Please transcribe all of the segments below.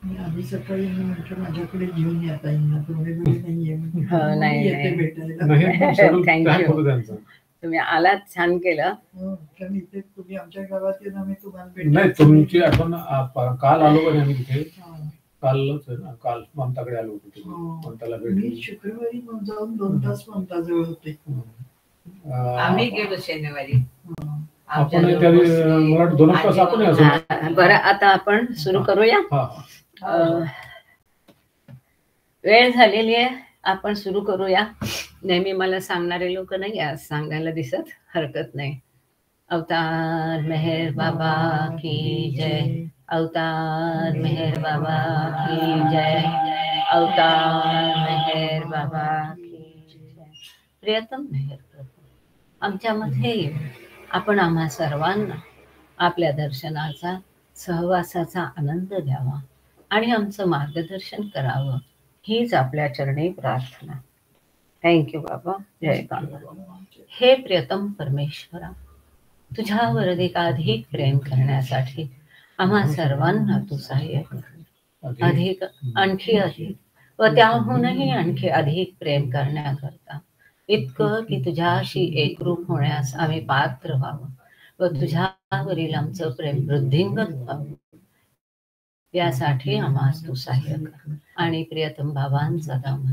आधी सकाळी म्हटलं माझ्याकडे घेऊन या ताईंना, तुम्ही वेळ नाहीये नाही येते भेटायला. थँक्यू, तुम्ही आलात, छान केलं. कारण इथे तुम्ही आमच्या गावात येऊन आम्ही तुम्हाला भेटलो. नाही, तुमची आठवण काल आलो का आम्ही तिथे, काल ममताकडे आलो होतो, ममताला मी शुक्रवारी जाऊन 2 तास ममताजवळ होते. आम्ही गेलो शनिवारी. आपण मला 2 तास आपण. बरं, आता आपण सुरू करूया. वेळ झालेली आहे, आपण सुरू करूया. नेहमी मला सांगणारे लोक नाही आज सांगायला दिसत, हरकत नाही. अवतार मेहर बाबा की जय, अवतार मेहर बाबा की जय, अवतार मेहर बाबा की जय. प्रियतम मेहर प्रभू, आमच्यामध्ये आपण आम्हा सर्वांना आपल्या दर्शनाचा, सहवासाचा आनंद द्यावा आणि आमचं मार्गदर्शन करावं, हीच आपल्या चरणी प्रार्थना. थँक्यू बाबा. जय बाबा. हे प्रियतम परमेश्वरा, तुझ्यावर अधिकाधिक प्रेम करण्यासाठी आम्हा सर्वांना तू सहाय्य कर. अधिक, आणखी अधिक व त्याहूनही आणखी अधिक प्रेम करण्याकरता, इतकं की तुझ्याशी एकरूप होण्यास आम्ही पात्र व्हावं व तुझ्यावरील आमचं प्रेम वृद्धिंगत व्हावं, यासाठी आम्हास तू सहाय्य कर. आणि प्रियतम बाबांचा दाम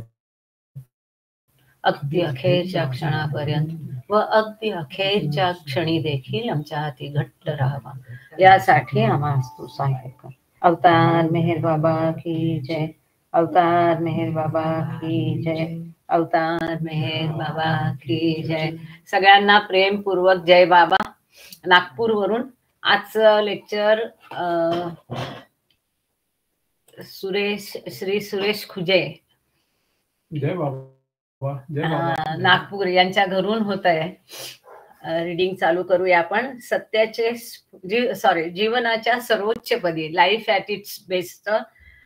अगदी अखेरच्या क्षणापर्यंत व अगदी अखेरच्या क्षणी देखील आमच्या हाती घट्ट राहावा, यासाठी आम्हास तू सहाय्य कर. अवतार मेहर बाबा की जय, अवतार मेहर बाबा की जय, अवतार मेहर बाबा की जय. सगळ्यांना प्रेमपूर्वक जय बाबा. नागपूर वरून आजचं लेक्चर श्री सुरेश खुजे, जय बाबा, नागपूर यांच्या घरून होत आहे. रीडिंग चालू करूया आपण. सत्याचे जीवनाच्या सर्वोच्च पदी, लाईफ ॲट इट्स बेस्ट,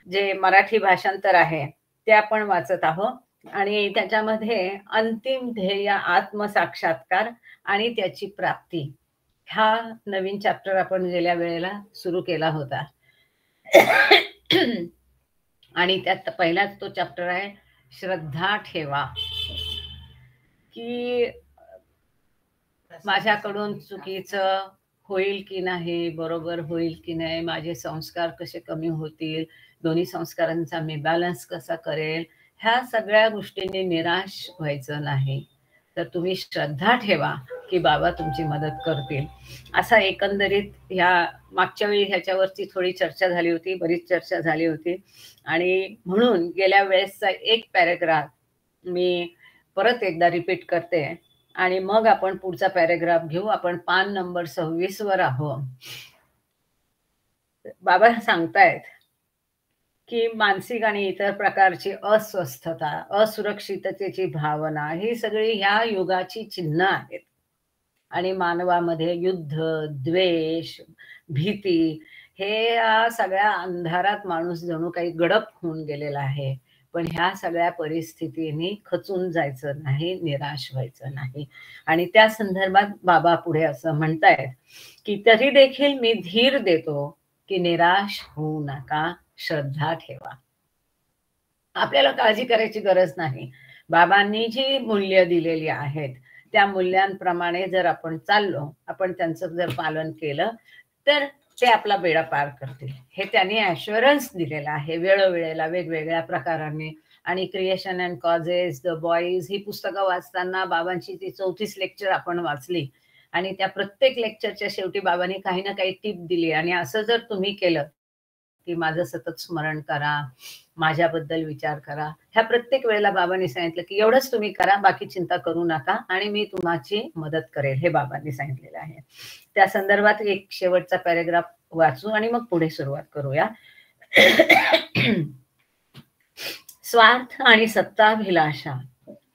जे मराठी भाषांतर आहे ते आपण वाचत आहोत. आणि त्याच्यामध्ये अंतिम ध्येय आत्मसाक्षात्कार आणि त्याची प्राप्ती, हा नवीन चॅप्टर आपण गेल्या वेळेला सुरू केला होता. आणि त्यात पहिलाच तो चॅप्टर आहे श्रद्धा ठेवा, की माझ्याकडून चुकीचं होईल की नाही, बरोबर होईल की नाही, माझे संस्कार कसे कमी होतील, दोन्ही संस्कारांचा मी बॅलन्स कसा करेल, ह्या सगळ्या गोष्टींनी निराश व्हायचं नाही. तर तुम्ही श्रद्धा ठेवा की बाबा तुमची मदत करतील. असा एकंदरीत ह्या मागच्या वेळी ह्याच्यावरती थोडी चर्चा झाली होती, बरीच चर्चा झाली होती. आणि म्हणून गेल्या वेळेसचा एक पॅरेग्राफ मी परत एकदा रिपीट करते आणि मग आपण पुढचा पॅरेग्राफ घेऊ. आपण पान नंबर 26 वर आहोत. बाबा सांगतायत की मानसिक आणि इतर प्रकारची अस्वस्थता, असुरक्षिततेची भावना, ही सगळी ह्या युगाची चिन्ह आहेत. आणि मानवामध्ये युद्ध, द्वेष, भीती, हे सगळ्या अंधारात माणूस जणू काही गडप होऊन गेलेला आहे. पण ह्या सगळ्या परिस्थितींनी खचून जायचं नाही, निराश व्हायचं नाही. आणि त्या संदर्भात बाबा पुढे असं म्हणतायत की तरी देखील मी धीर देतो की निराश होऊ नका, श्रद्धा ठेवा. आपल्याला काळजी करायची गरज नाही. बाबांनी जी मूल्य दिलेली आहेत त्या मूल्यांप्रमाणे जर आपण चाललो, आपण त्यांचं जर पालन केलं तर ते आपला बेडा पार करतील, हे त्यांनी ॲश्युरन्स दिलेलं आहे वेळोवेळेला वेगवेगळ्या प्रकारांनी. आणि creation and causes, the boys, ही पुस्तकं वाचताना बाबांची ती 34 लेक्चर आपण वाचली आणि त्या प्रत्येक लेक्चरच्या शेवटी बाबांनी काही ना काही टिप दिली. आणि असं जर तुम्ही केलं की माझं सतत स्मरण करा, माझ्याबद्दल विचार करा, ह्या प्रत्येक वेळेला बाबांनी सांगितलं की एवढंच तुम्ही करा, बाकी चिंता करू नका आणि मी तुम्हाची मदत करेल, हे बाबांनी सांगितलेलं आहे. त्या संदर्भात एक शेवटचा पॅरेग्राफ वाचू आणि मग पुढे सुरुवात करूया. स्वार्थ आणि सत्ताभिलाषा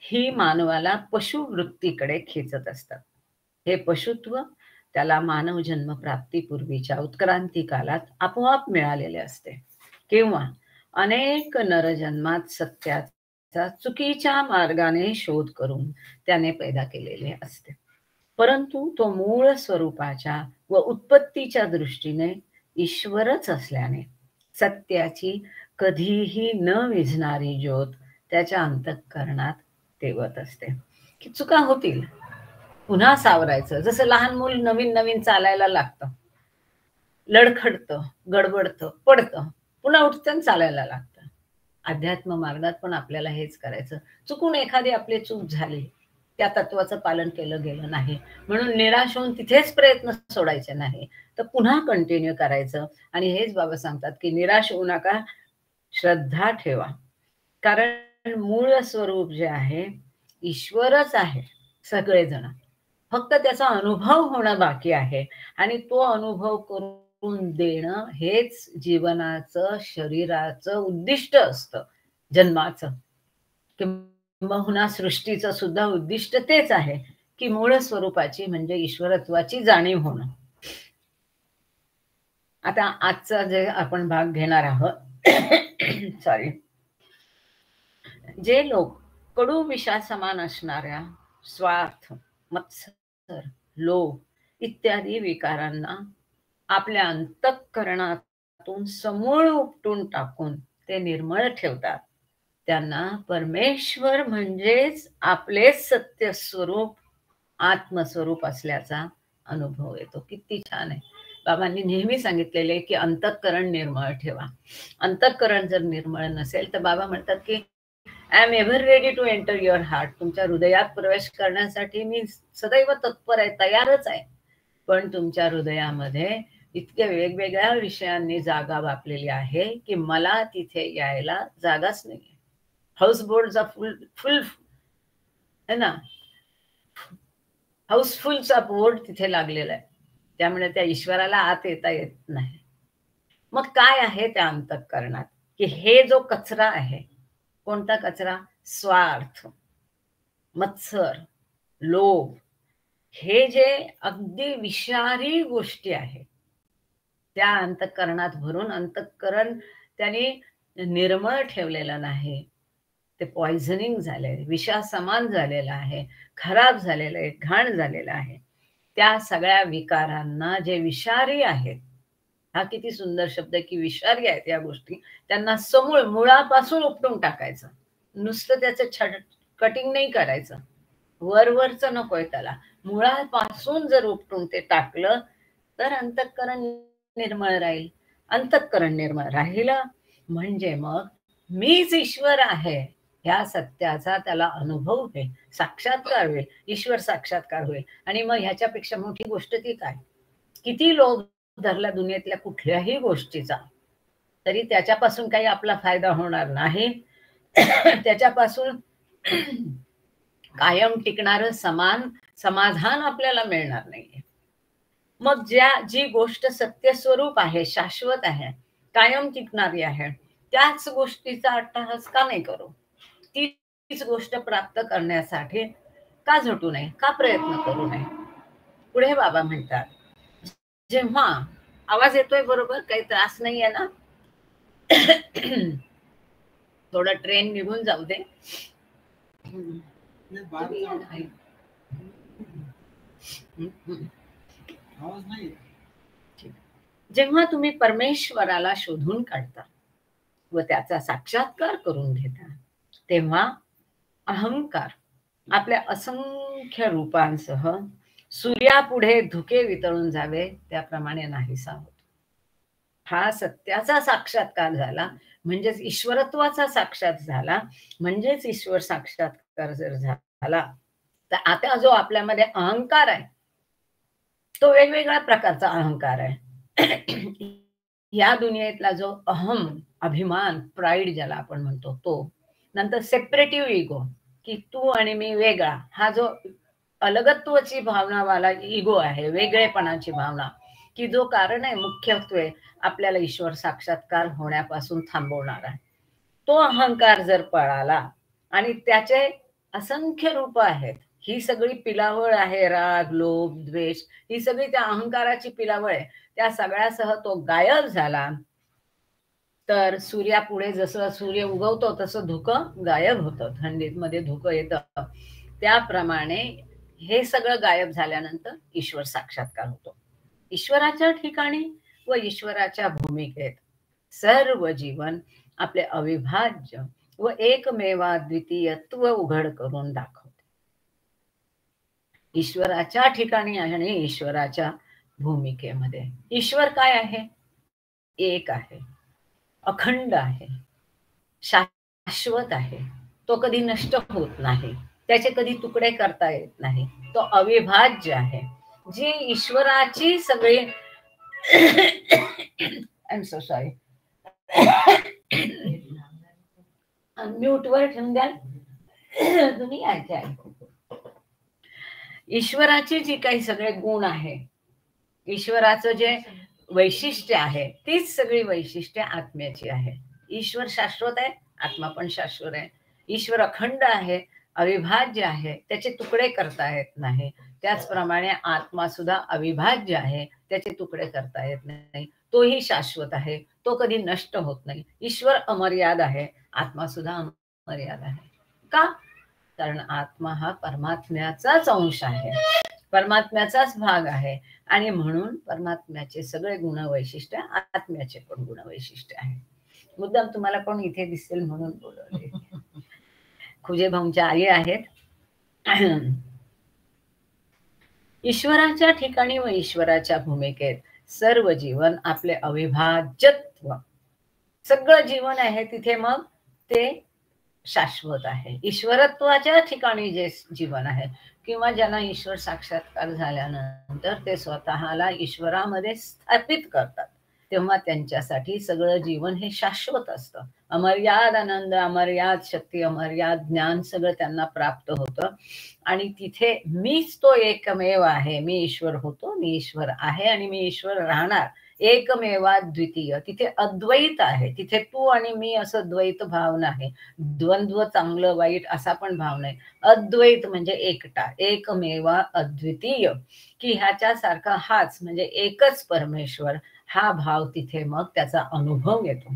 ही मानवाला पशुवृत्तीकडे खेचत असतात. हे पशुत्व त्याला मानव जन्म प्राप्तीपूर्वीच्या उत्क्रांती काळात आपोआप मिळालेले असते किंवा अनेक नरजन्मात सत्याचा चुकीच्या मार्गाने शोध करून त्याने पैदा केलेले असते. परंतु तो मूळ स्वरूपाच्या व उत्पत्तीच्या दृष्टीने ईश्वरच असल्याने सत्याची कधीही न विझणारी ज्योत त्याच्या अंतःकरणात तेवत असते. की चुका होतील, पुन्हा सावरायचं. जसं लहान मूल नवीन नवीन चालायला लागतं, लडखडतं, गडबडतं, पडतं, पुन्हा उठतं आणि चालायला लागतं. अध्यात्म मार्गात पण आपल्याला हेच करायचं. चुकून एखादी आपली चूक झाली, त्या तत्वाचं पालन केलं गेलं नाही म्हणून निराश होऊन तिथेच प्रयत्न सोडायचे नाही, तर पुन्हा कंटिन्यू करायचं. आणि हेच बाबा सांगतात की निराश होऊ नका, श्रद्धा ठेवा. कारण मूळ स्वरूप जे आहे ईश्वरच आहे सगळेजण, फक्त त्याचा अनुभव होणं बाकी आहे. आणि तो अनुभव करून देणं हेच जीवनाचं, शरीराचं उद्दिष्ट असतं, जन्माचं. किंबहुना सृष्टीचं सुद्धा उद्दिष्ट तेच आहे की मूळ स्वरूपाची म्हणजे ईश्वरत्वाची जाणीव होणं. आता आजचा जे आपण भाग घेणार आहोत सॉरी, जे लोक कडू विषा समान असणाऱ्या स्वार्थ, मत्सर, लोभ इत्यादी विकारांना आपल्या अंतःकरणातून समूळ उपटून टाकून ते निर्मळ ठेवतात, त्यांना परमेश्वर म्हणजेच आपलेच सत्य स्वरूप, आत्मस्वरूप असल्याचा अनुभव येतो. किती छान आहे. बाबांनी नेहमी सांगितलेले की अंतःकरण निर्मळ ठेवा. अंतःकरण जर निर्मळ नसेल तर बाबा म्हणतात की I am ever ready to enter your heart. तुमच्या हृदयात प्रवेश करण्यासाठी मी सदैव तत्पर आहे, तयारच आहे. पण तुमच्या हृदयामध्ये इतक्या वेगवेगळ्या विषयांनी जागा व्यापलेली आहे की मला तिथे यायला जागाच नाही. हाऊसबोटचा फुल है ना, हाऊसफुलचा बोर्ड तिथे लागलेला आहे, त्यामुळे त्या ईश्वराला आत येता येत नाही. मग काय आहे त्या अंतःकरणात की हे जो कचरा आहे, कोणता कचरा? स्वार्थ, मत्सर, लोभ, हे जे अगदी विषारी गोष्टी आहेत त्या अंतःकरणात भरून अंतःकरण त्याने निर्मळ ठेवलेलं नाही, ते पॉइझनिंग झाले, विषा समान झालेलं आहे, खराब झालेलं आहे, घाण झालेलं आहे. त्या सगळ्या विकारांना जे विषारी आहेत, हा किती सुंदर शब्द आहे की विषारी आहेत या गोष्टी, त्यांना समूळ मुळापासून उपटून टाकायचं. नुसतं त्याचं कटिंग नाही करायचं, वरवरचं नकोय त्याला, मुळापासून जर उपटून ते टाकलं तर अंतःकरण निर्मळ राहील. अंतःकरण निर्मळ राहिलं म्हणजे मग मीच ईश्वर आहे ह्या सत्याचा त्याला अनुभव होईल, साक्षात्कार होईल, ईश्वर साक्षात्कार होईल. आणि मग ह्याच्यापेक्षा मोठी गोष्ट ती काय? किती लोभ धरला दुनियेतल्या कुठल्याही गोष्टीचा, तरी त्याच्यापासून काही आपला फायदा होणार नाही. त्याच्यापासून कायम टिकणारं समाधान आपल्याला मिळणार नाहीये. मग जी गोष्ट सत्य स्वरूप आहे, शाश्वत आहे, कायम टिकणारी आहे, त्याच गोष्टीचा अट्टहास का नाही करू? तीच गोष्ट प्राप्त करण्यासाठी का झटू नये, का प्रयत्न करू नये? पुढे बाबा म्हणतात, जेव्हा आवाज येतोय बरोबर, काही त्रास नाहीये ना? थोडा ट्रेन निघून जाऊ दे. जेव्हा तुम्ही परमेश्वराला शोधून काढता व त्याचा साक्षात्कार करून घेता, तेव्हा अहंकार आपल्या असंख्य रूपांसह सूर्यापुढे धुके वितळून जावे त्याप्रमाणे नाहीसा होतो. हा सत्याचा साक्षात्कार झाला म्हणजेच ईश्वरत्वाचा साक्षात झाला, म्हणजेच ईश्वर साक्षात्कार जर झाला तर आता जो आपल्यामध्ये अहंकार आहे तो वेगवेगळ्या प्रकारचा अहंकार आहे. या दुनियेतला जो अहम, अभिमान, प्राईड ज्याला आपण म्हणतो तो, नंतर सेपरेटिव्ह इगो की तू आणि मी वेगळा, हा जो अलगत्वाची भावनावाला इगो आहे, वेगळेपणाची भावना, की जो कारण आहे मुख्यत्वे आपल्याला ईश्वर साक्षात्कार होण्यापासून थांबवणार आहे. तो अहंकार जर पळाला आणि त्याचे असंख्य रूप आहेत, ही सगळी पिलावळ आहे, राग, लोभ, द्वेष, ही सगळी त्या अहंकाराची पिलावळ आहे, त्या सगळ्यासह तो गायब झाला तर सूर्यापुढे जसं सूर्य उगवतो तसं धुकं गायब होतं, थंडीत मध्ये धुकं येतं, त्याप्रमाणे हे सगळं गायब झाल्यानंतर ईश्वर साक्षात्कार होतो. ईश्वराच्या ठिकाणी व ईश्वराच्या भूमिकेत सर्व जीवन आपले अविभाज्य व एकमेवाद्वितीयत्व उघड करून दाखवते. ईश्वराच्या ठिकाणी आणि ईश्वराच्या भूमिकेमध्ये ईश्वर काय आहे? एक आहे, अखंड आहे, शाश्वत आहे. तो कधी नष्ट होत नाही, त्याचे कधी तुकडे करता येत नाही. तो अविभाज्य आहे. जी ईश्वराची सगळी I am so sorry, mute वर ठेवून द्याल तुम्ही. ईश्वराची जी काही सगळे गुण आहे, ईश्वराचं जे वैशिष्ट्य आहे, तीच सगळी वैशिष्ट्य आत्म्याची आहे. ईश्वर शाश्वत आहे, आत्मा पण शाश्वत आहे. ईश्वर अखंड आहे, अविभाज्य आहे, त्याचे तुकडे करता येत नाही. त्याचप्रमाणे आत्मा सुद्धा अविभाज्य आहे, त्याचे तुकडे करता येत नाही. तोही शाश्वत आहे, तो कधी नष्ट होत नाही. ईश्वर अमर्याद आहे, आत्मा सुद्धा अमर्याद आहे. का? कारण आत्मा हा परमात्म्याचाच अंश आहे, परमात्म्याचाच भाग आहे. आणि म्हणून परमात्म्याचे सगळे गुण वैशिष्ट्य आत्म्याचे पण गुण वैशिष्ट्य आहे. मुद्दाम तुम्हाला पण इथे दिसेल म्हणून बोलवले. खुजे भाऊंच्या आई आहेत. ईश्वराच्या ठिकाणी व ईश्वराच्या भूमिकेत सर्व जीवन आपले अविभाज्यत्व, सगळं जीवन आहे तिथे मग ते शाश्वत आहे. ईश्वरत्वाच्या ठिकाणी जे जीवन आहे किंवा ज्यांना ईश्वर साक्षात्कार झाल्यानंतर ते स्वतःला ईश्वरामध्ये स्थापित करतात, तेव्हा त्यांच्यासाठी सगळं जीवन हे शाश्वत असतं. अमर्याद आनंद, अमर्याद शक्ती, अमर्याद ज्ञान सगळं त्यांना प्राप्त होतं. आणि तिथे मीच तो एकमेव आहे, मी ईश्वर होतो, मी ईश्वर आहे आणि मी ईश्वर राहणार. एकमेवा द्वितीय, तिथे अद्वैत आहे. तिथे तू आणि मी असं द्वैत भाव नाही, द्वंद्व चांगलं वाईट असा पण भाव नाही. अद्वैत म्हणजे एकटा, एकमेवा अद्वितीय, की ह्याच्या सारखा हाच म्हणजे एकच परमेश्वर, हा भाव तिथे मग त्याचा अनुभव येतो.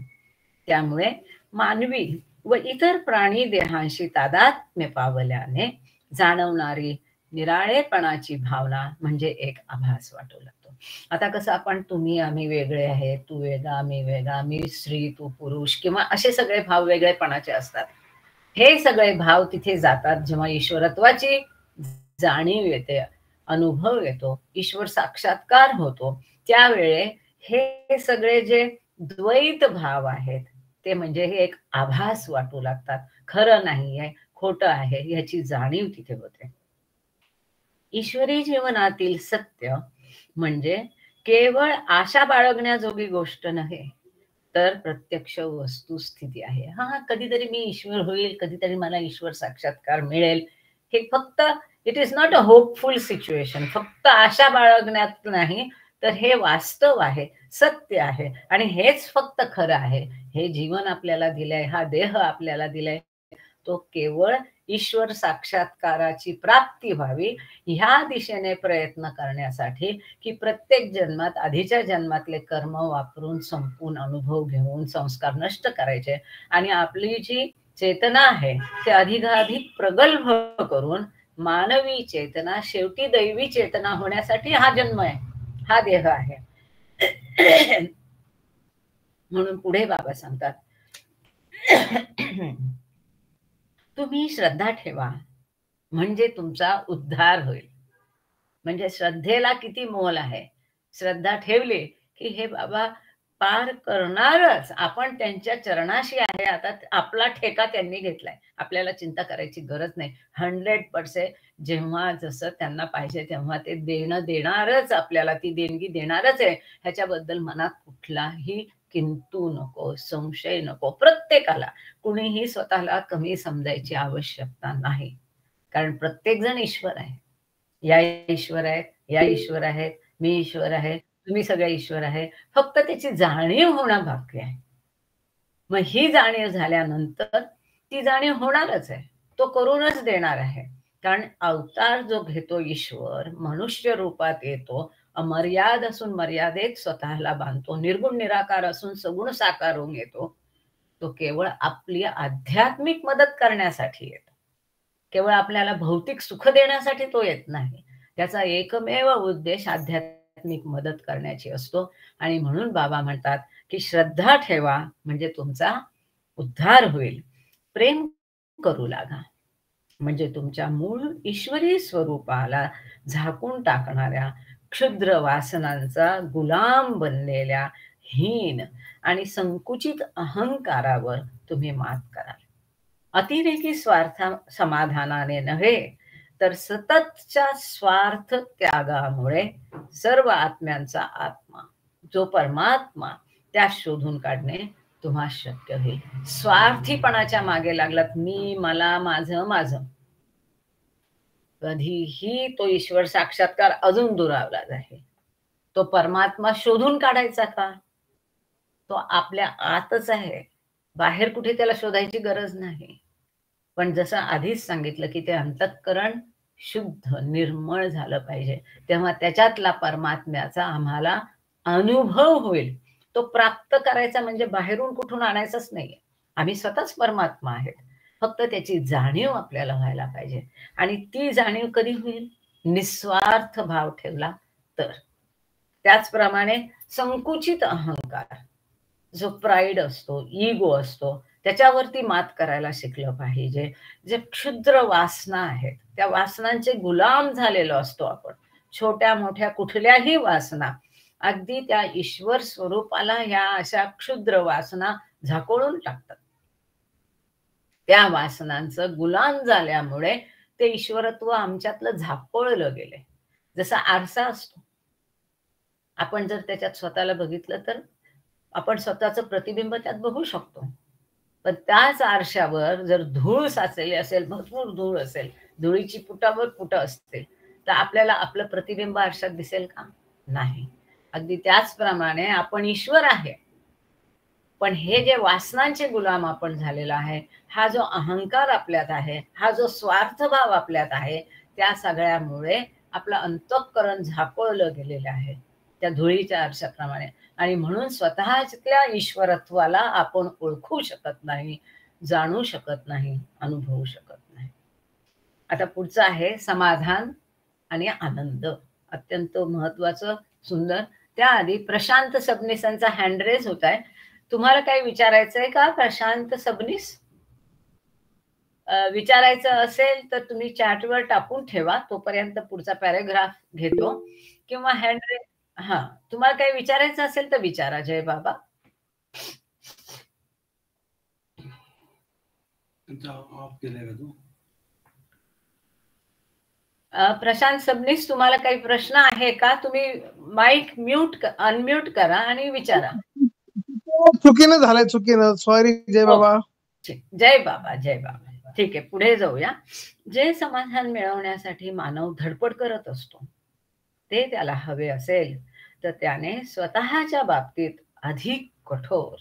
त्यामुळे मानवी व इतर प्राणी देहांशी तादात्म्य पावल्याने जाणवणारी निराळेपणाची भावना म्हणजे एक आभास वाटू लागतो. आता कसं आपण तुम्ही आम्ही वेगळे आहे, तू वेगळा मी वेगळा, मी स्त्री तू पुरुष, किंवा असे सगळे भाव वेगळेपणाचे असतात. हे सगळे भाव तिथे जातात जेव्हा ईश्वरत्वाची जाणीव येते, अनुभव येतो, ईश्वर साक्षात्कार होतो. त्यावेळे हे सगळे जे द्वैत भाव आहेत ते म्हणजे हे एक आभास वाटू लागतात. खरं नाही आहे, खोटं आहे, याची जाणीव तिथे होते. ईश्वरी जीवनातील सत्य म्हणजे केवळ आशा बाळगण्याजोगी गोष्ट नव्हे, तर प्रत्यक्ष वस्तुस्थिती आहे. हा, कधीतरी मी ईश्वर होईल, कधीतरी मला ईश्वर साक्षात्कार मिळेल, हे फक्त it is not a hopeful situation. फक्त आशा बाळगण्यात नाही, तर हे वास्तव आहे, सत्य आहे. आणि हेच फक्त खरं आहे. हे जीवन आपल्याला दिलंय, हा देह आपल्याला दिलाय, तो केवळ ईश्वर साक्षात्काराची प्राप्ती व्हावी ह्या दिशेने प्रयत्न करण्यासाठी, की प्रत्येक जन्मात आधीच्या जन्मातले कर्म वापरून संपून अनुभव घेऊन संस्कार नष्ट करायचे आणि आपली जी चेतना आहे ते अधिकाधिक प्रगल्भ करून मानवी चेतना शेवटी दैवी चेतना होण्यासाठी हा जन्म आहे, हा देह आहे. म्हणून पुढे बाबा सांगतात, तुम्ही श्रद्धा ठेवा म्हणजे तुमचा उद्धार होईल. म्हणजे श्रद्धेला किती मोल आहे. श्रद्धा ठेवली की हे बाबा पार करणारच. आपण त्यांच्या चरणाशी आहे. आता आपला ठेका त्यांनी घेतलाय, आपल्याला चिंता करायची गरज नाही. 100% जेव्हा जसं त्यांना पाहिजे तेव्हा ते देणं देणारच, आपल्याला ती देणगी देणारच आहे. ह्याच्याबद्दल मनात कुठलाही किंतु नको, संशय नको. प्रत्येकाला, कुणीही स्वतःला कमी समजायची आवश्यकता नाही. कारण प्रत्येक जण ईश्वर आहे. या ईश्वर आहेत, या ईश्वर आहेत, मी ईश्वर आहे, तुम्ही सगळे ईश्वर आहे. फक्त त्याची जाणीव होणं बाकी आहे. मग ही जाणीव झाल्यानंतर ती जाणीव होणारच आहे, तो करूनच देणार आहे. कारण अवतार जो घेतो ईश्वर, मनुष्य रूपात येतो, अमर्याद असून मर्यादेत स्वतःला बांधतो, निर्गुण निराकार असून सगुण साकार होऊन येतो. तो केवळ आपली आध्यात्मिक मदत करण्यासाठी येतो. केवळ आपल्याला भौतिक सुख देण्यासाठी तो येत नाही. त्याचा एकमेव उद्देश आध्यात्मिक आध्यात्मिक मदत करण्याची असतो. आणि म्हणून बाबा म्हणतात की श्रद्धा ठेवा म्हणजे तुमचा उद्धार होईल. प्रेम करू लागा म्हणजे तुमच्या मूळ ईश्वरी स्वरूपाला झाकून टाकणाऱ्या क्षुद्र वासनांचा गुलाम बनलेल्या हीन आणि संकुचित अहंकारावर तुम्ही मात कराल. अतिरेकी स्वार्थ समाधानाने नव्हे तर सततच्या स्वार्थ त्यागामुळे सर्व आत्म्यांचा आत्मा जो परमात्मा त्या शोधून काढणे तुम्हा शक्य होईल. स्वार्थीपणाच्या मागे लागलात, मी, मला, माझं माझं, कधीही तो ईश्वर साक्षात्कार अजून दुरावला जाईल. तो परमात्मा शोधून काढायचा का? तो आपल्या आतच आहे, बाहेर कुठे त्याला शोधायची गरज नाही. पण जसं आधीच सांगितलं की ते अंतःकरण शुद्ध निर्मळ झालं पाहिजे, तेव्हा त्याच्यातला परमात्म्याचा आम्हाला अनुभव होईल. तो प्राप्त करायचा म्हणजे बाहेरून कुठून आणायचंच नाहीये. आम्ही स्वतःच परमात्मा आहेत, फक्त त्याची जाणीव आपल्याला व्हायला पाहिजे. आणि ती जाणीव कधी होईल? निस्वार्थ भाव ठेवला तर. त्याचप्रमाणे संकुचित अहंकार, जो प्राईड असतो, इगो असतो, त्याच्यावरती मात करायला शिकलं पाहिजे. जे क्षुद्र वासना आहेत त्या वासनांचे गुलाम झालेलो असतो आपण. छोट्या मोठ्या कुठल्याही वासना, अगदी त्या ईश्वर स्वरूपाला ह्या अशा क्षुद्र वासना झाकोळून टाकतात. त्या वासनांचं गुलाम झाल्यामुळे ते ईश्वरत्व आमच्यातलं झाकोळलं गेले. जसा आरसा असतो, आपण जर त्याच्यात स्वतःला बघितलं तर आपण स्वतःचं प्रतिबिंब त्यात बघू शकतो. पण त्याच आरशावर जर धूळ साचलेली असेल, भरपूर धूळ असेल, धुळीची पुटावर पुटं असते, तर आपल्याला आपलं प्रतिबिंब आरशात दिसेल का? नाही. अगदी त्याचप्रमाणे आपण ईश्वर आहे, पण हे जे वासनांचे गुलाम आपण झालेला आहे, हा जो अहंकार आपल्यात आहे, हा जो स्वार्थभाव आपल्यात आहे, त्या सगळ्यामुळे आपलं अंतःकरण झाकोळलं गेलेलं आहे त्या धुळीच्या आरशाप्रमाणे. आणि म्हणून स्वतःच्या ईश्वरत्वाला आपण ओळखू शकत नाही, जाणू शकत नाही, अनुभवू शकत नाही. आता पुढचं आहे समाधान आणि आनंद. अत्यंत महत्वाचं, सुंदर. त्याआधी प्रशांत सबनीसांचा हँड रेज होत आहे. तुम्हाला काही विचारायचंय का प्रशांत सबनीस? विचारायचं असेल तर तुम्ही चॅटवर टाकून ठेवा, तोपर्यंत पुढचा पॅराग्राफ घेतो. किंवा हँड रेज, हा, तुम्हाला काही विचारायचं असेल तर विचारा. जय बाबा. प्रशांत सबनीस, तुम्हाला काही प्रश्न आहे का? तुम्ही माईक म्यूट अनम्यूट करा आणि विचारा. चुकीनं झालंय, चुकीनं, सॉरी. जय बाबा. जय बाबा, जय बाबा. ठीक आहे, पुढे जाऊया. जे समाधान मिळवण्यासाठी मानव धडपड करत असतो, ते त्याला हवे असेल तर त्याने स्वतःच्या बाबतीत अधिक कठोर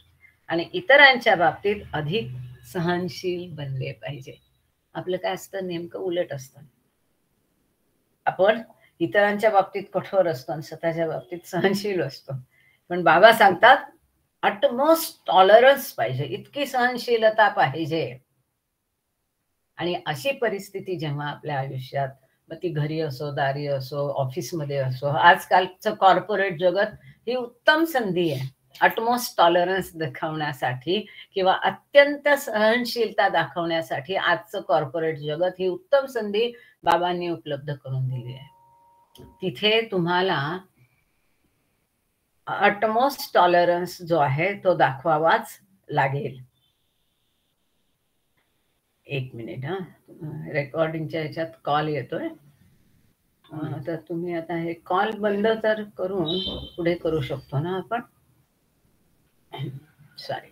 आणि इतरांच्या बाबतीत अधिक सहनशील बनले पाहिजे. आपलं काय असतं, नेमकं उलट असतं. आपण इतरांच्या बाबतीत कठोर असतो आणि स्वतःच्या बाबतीत सहनशील असतो. पण बाबा सांगतात अटमोस्ट टॉलरन्स पाहिजे, इतकी सहनशीलता पाहिजे. आणि अशी परिस्थिती जेव्हा आपल्या आयुष्यात, मग ती घरी असो, दारी असो, ऑफिसमध्ये असो, आजकालचं कॉर्पोरेट जगत ही उत्तम संधी आहे अटमोस्ट टॉलरन्स दाखवण्यासाठी किंवा अत्यंत सहनशीलता दाखवण्यासाठी. आजचं कॉर्पोरेट जगत ही उत्तम संधी बाबांनी उपलब्ध करून दिली आहे. तिथे तुम्हाला अटमोस्ट टॉलरन्स जो आहे तो दाखवावाच लागेल. एक मिनिट, हा, रेकॉर्डिंगच्या ह्याच्यात कॉल येतोय. तर तुम्ही आता हे कॉल बंद तर करून पुढे करू शकतो ना आपण? सॉरी.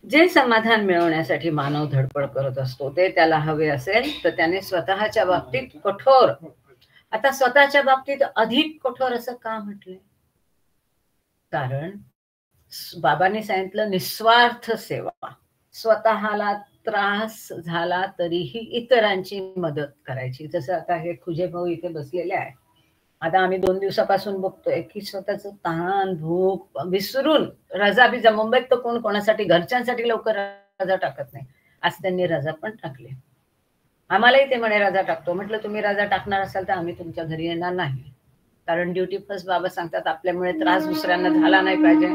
जे समाधान मिळवण्यासाठी मानव धडपड करत असतो, ते त्याला हवे असेल तर त्याने स्वतःच्या बाबतीत कठोर. आता स्वतःच्या बाबतीत अधिक कठोर असं का म्हटलंय? कारण बाबांनी सांगितलं निस्वार्थ सेवा. स्वतःला त्रास झाला तरीही इतरांची मदत करायची. जसं आता हे खुजे भाऊ इथे बसलेले आहे. आता आम्ही 2 दिवसापासून बघतोय की स्वतःच ताण भूक विसरून रजा बिजा, मुंबईत तर कोण कोणासाठी घरच्यांसाठी लवकर रजा टाकत नाही. आज त्यांनी रजा पण टाकली. आम्हालाही ते म्हणे राजा टाकतो. म्हटलं तुम्ही राजा टाकणार असाल तर आम्ही तुमच्या घरी येणार नाही, कारण ड्युटी फर्स्ट बाबा सांगतात, आपल्यामुळे त्रास दुसऱ्यांना झाला नाही पाहिजे.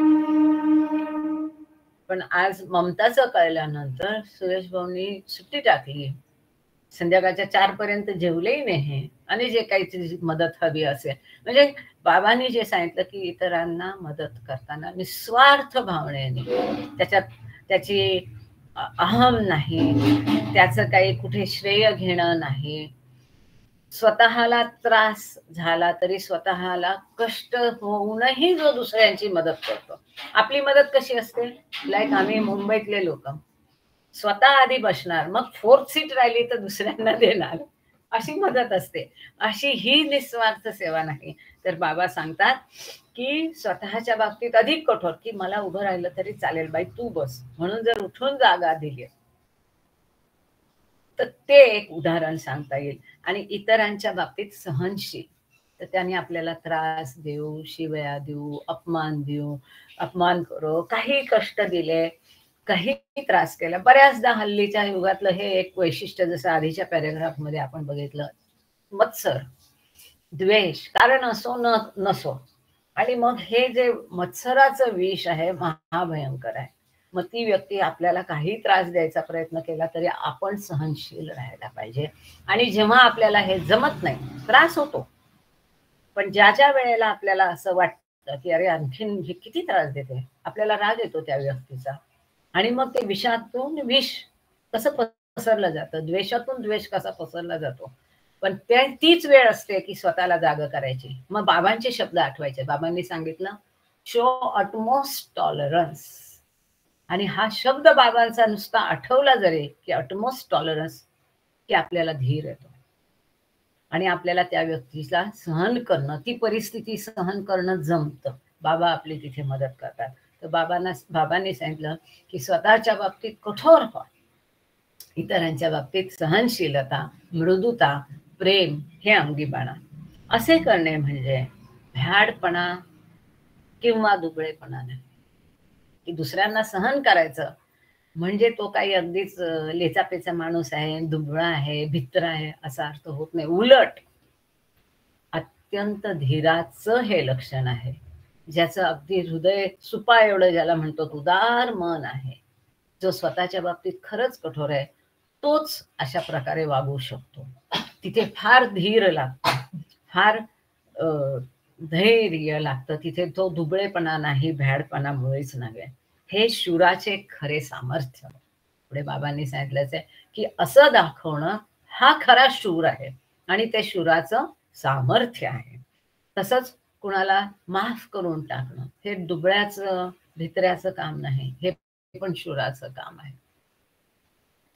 पण आज ममताचं कळल्यानंतर सुरेश भाऊनी सुट्टी टाकली. संध्याकाळच्या 4 पर्यंत जेवलेही नाही आणि जे काही मदत हवी असेल, म्हणजे बाबांनी जे सांगितलं की इतरांना मदत करताना निस्वार्थ भावनेने, त्याच्यात त्याची अहम नाही, त्याचं काही कुठे श्रेय घेणं नाही, स्वतःला त्रास झाला तरी स्वतःला कष्ट होऊनही जो दुसऱ्यांची मदत करतो. आपली मदत कशी असते, लाईक आम्ही मुंबईतले लोक स्वतः आधी बसणार, मग 4th सीट राहिली तर दुसऱ्यांना देणार, अशी मदत असते. अशी ही निस्वार्थ सेवा नाही. तर बाबा सांगतात की स्वतःच्या बाबतीत अधिक कठोर, की मला उभं राहिलं तरी चालेल बाई, तू बस, म्हणून जर उठून जागा दिली तर ते एक उदाहरण सांगता येईल. आणि इतरांच्या बाबतीत सहनशील, तर त्याने आपल्याला त्रास देऊ, शिव्या देऊ, अपमान करू, काही कष्ट दिले, काही त्रास केला, बऱ्याचदा हल्लीच्या युगातलं हे एक वैशिष्ट्य, जसं आधीच्या पॅरेग्राफ मध्ये आपण बघितलं, मत्सर, द्वेष, कारण असो नसो. आणि मग हे जे मत्सराचं विष आहे महाभयंकर आहे. मग ती व्यक्ती आपल्याला काही त्रास द्यायचा प्रयत्न केला तरी आपण सहनशील राहायला पाहिजे. आणि जेव्हा आपल्याला हे जमत नाही, त्रास होतो, पण ज्या ज्या वेळेला आपल्याला असं वाटतं की अरे आणखीन हे किती त्रास देते, आपल्याला राग येतो त्या व्यक्तीचा, आणि मग ते विषातून विष कसं पसरलं जातं, द्वेषातून द्वेष कसा पसरला जातो. पण तीच वेळ असते की स्वतःला जाग करायची. मग बाबांचे शब्द आठवायचे. बाबांनी सांगितलं शो अटमोस्ट टॉलरन्स, आणि हा शब्द बाबांचा नुसता आठवला जरी की अटमोस्ट टॉलरन्स, की आपल्याला धीर येतो आणि आपल्याला त्या व्यक्तीला सहन करणं, ती परिस्थिती सहन करणं जमतं. बाबा आपली तिथे मदत करतात. तर बाबांनी सांगितलं की स्वतःच्या बाबतीत कठोर व्हा, इतरांच्या बाबतीत सहनशीलता, मृदुता, प्रेम हे अंगी बाणा. असे करणे म्हणजे भ्याडपणा किंवा दुबळेपणा नाही. की दुसऱ्यांना सहन करायचं म्हणजे तो काही अगदीच लेचापेचा माणूस आहे, दुबळा आहे, भित्र आहे असा अर्थ होत नाही. उलट अत्यंत धीराचं हे लक्षण आहे, ज्याचं अगदी हृदय सुपा एवढं, ज्याला म्हणतो उदार मन आहे, जो स्वतःच्या बाबतीत खरंच कठोर आहे, तोच अशा प्रकारे वागू शकतो. तिथे फार धीर लागतो, फार धैर्य लागतं. तिथे तो दुबळेपणा नाही, भ्याडपणा मुळीच नव्हे. हे शूराचे खरे सामर्थ्य. पुढे बाबांनी सांगितलंच आहे की असं दाखवणं हा खरा शूर आहे आणि ते शूराचं सामर्थ्य आहे. तसंच कुणाला माफ करून टाकणं हे दुबळ्याचं भित्र्याचं काम नाही, हे पण शूराचं काम आहे.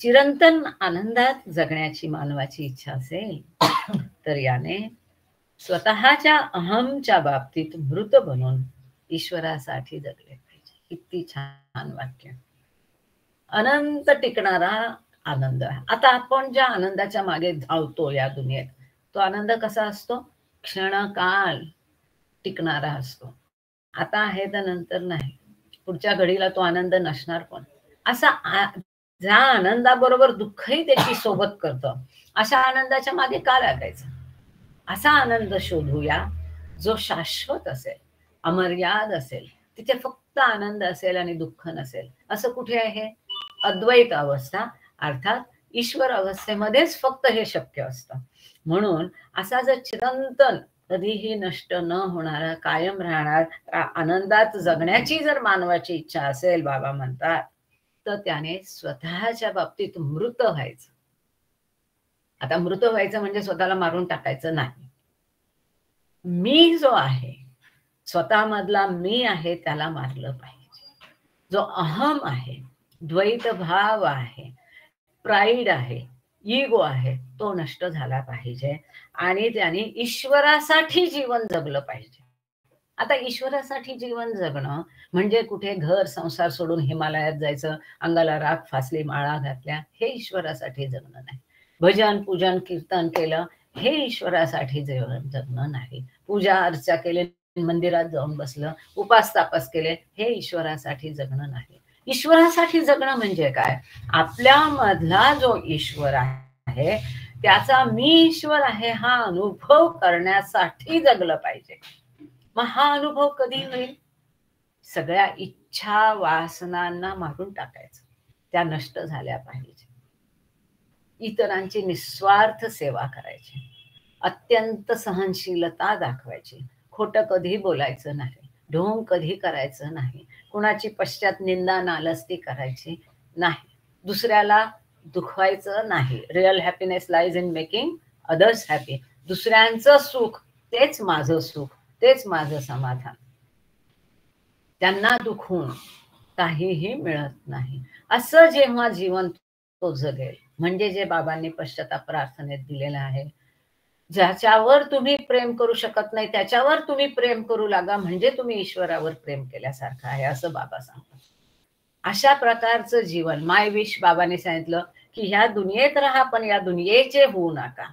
चिरंतन आनंदात जगण्याची मानवाची इच्छा असेल तर याने स्वतःच्या अहमच्या बाबतीत मृत बनून ईश्वरासाठी जगले पाहिजे. किती छान वाक्य. अनंत टिकणारा आनंद. आता आपण ज्या आनंदाच्या मागे धावतो या दुनियेत, तो आनंद कसा असतो, क्षणकाल टिकणारा असतो. आता आहे तर नंतर नाही, पुढच्या घडीला तो आनंद नसणार पण. असा ज्या आनंदाबरोबर दुःखही त्याची सोबत करतं, अशा आनंदाच्या मागे का लागायचं. असा आनंद शोधूया जो शाश्वत असेल, अमर्याद असेल, तिथे फक्त आनंद असेल आणि दुःख नसेल. असं कुठे आहे, अद्वैत अवस्था अर्थात ईश्वर अवस्थेमध्येच फक्त हे शक्य असतं. म्हणून असा जर चिरंतन कधीही नष्ट न होणारा, कायम राहणार आनंदात जगण्याची जर मानवाची इच्छा असेल, बाबा म्हणतात, तर त्याने स्वतःच्या बाबतीत मृत व्हायचं. आता मृत व्हायचं म्हणजे स्वतःला मारून टाकायचं नाही. मी जो आहे, स्वतःमधला मी आहे, त्याला मारलं पाहिजे. जो अहम आहे, द्वैत भाव आहे, प्राईड आहे, इगो आहे, तो नष्ट झाला पाहिजे आणि त्याने ईश्वरासाठी जीवन जगलं पाहिजे. आता ईश्वरासाठी जीवन जगणं म्हणजे कुठे घर संसार सोडून हिमालयात जायचं, अंगाला राख फासली, माळा घातल्या, हे ईश्वरासाठी जगणं नाही. भजन पूजन कीर्तन केलं, हे ईश्वरासाठी जीवन जगणं नाही. पूजा अर्चा केले, मंदिरात जाऊन बसलं, उपास तापास केले, हे ईश्वरासाठी जगणं नाही. ईश्वरासाठी जगणं म्हणजे काय, आपल्यामधला जो ईश्वर आहे आहे त्याचा मी ईश्वर आहे हा अनुभव करण्यासाठी जगलं पाहिजे. मग हा अनुभव कधी होईल? सगळ्या इच्छा वासनांना मारून टाकायचं, त्या नष्ट झाल्या पाहिजे. इतरांची निस्वार्थ सेवा करायची, अत्यंत सहनशीलता दाखवायची, खोटं कधी बोलायचं नाही, ढोंग कधी करायचं नाही, कुणाची पश्चात निंदा नालस्ती करायची नाही, दुसऱ्याला दुखवायचं नाही. Real happiness lies in making others happy. दुसऱ्यांचं सुख तेच माझं सुख, तेच माझं समाधान. त्यांना दुखवून काहीही मिळत नाही. असं जेव्हा जीवन तो जगेल, म्हणजे जे बाबांनी पश्चाताप प्रार्थनेत दिलेलं आहे, ज्याच्यावर तुम्ही प्रेम करू शकत नाही त्याच्यावर तुम्ही प्रेम करू लागा, म्हणजे तुम्ही ईश्वरावर प्रेम केल्यासारखं आहे, असं बाबा सांगतात. अशा प्रकारचं जीवन माय विश. बाबांनी सांगितलं की ह्या दुनियेत राहा पण या दुनियेचे होऊ नका.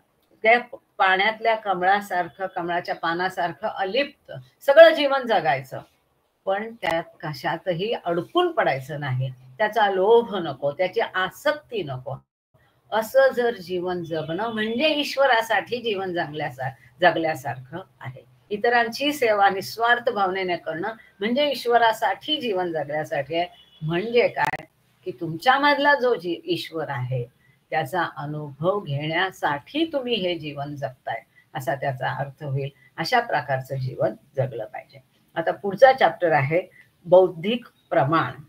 त्या पाण्यातल्या कमळासारखं, कमळाच्या पानासारखं अलिप्त सगळं जीवन जगायचं, पण त्यात कशातही अडकून पडायचं नाही, त्याचा लोभ नको, त्याची आसक्ती नको. असं जर जीवन जगणं म्हणजे ईश्वरासाठी जीवन जगल्यासारखं आहे. इतरांची सेवा निस्वार्थ भावनेने करणं म्हणजे ईश्वरासाठी जीवन जगल्यासाठी आहे. म्हणजे काय की तुमच्यामधला जो ईश्वर आहे त्याचा अनुभव घेण्यासाठी तुम्ही हे जीवन जगताय, असा त्याचा अर्थ होईल. अशा प्रकारचं जीवन जगलं पाहिजे. आता पुढचा चॅप्टर आहे बौद्धिक प्रमाण.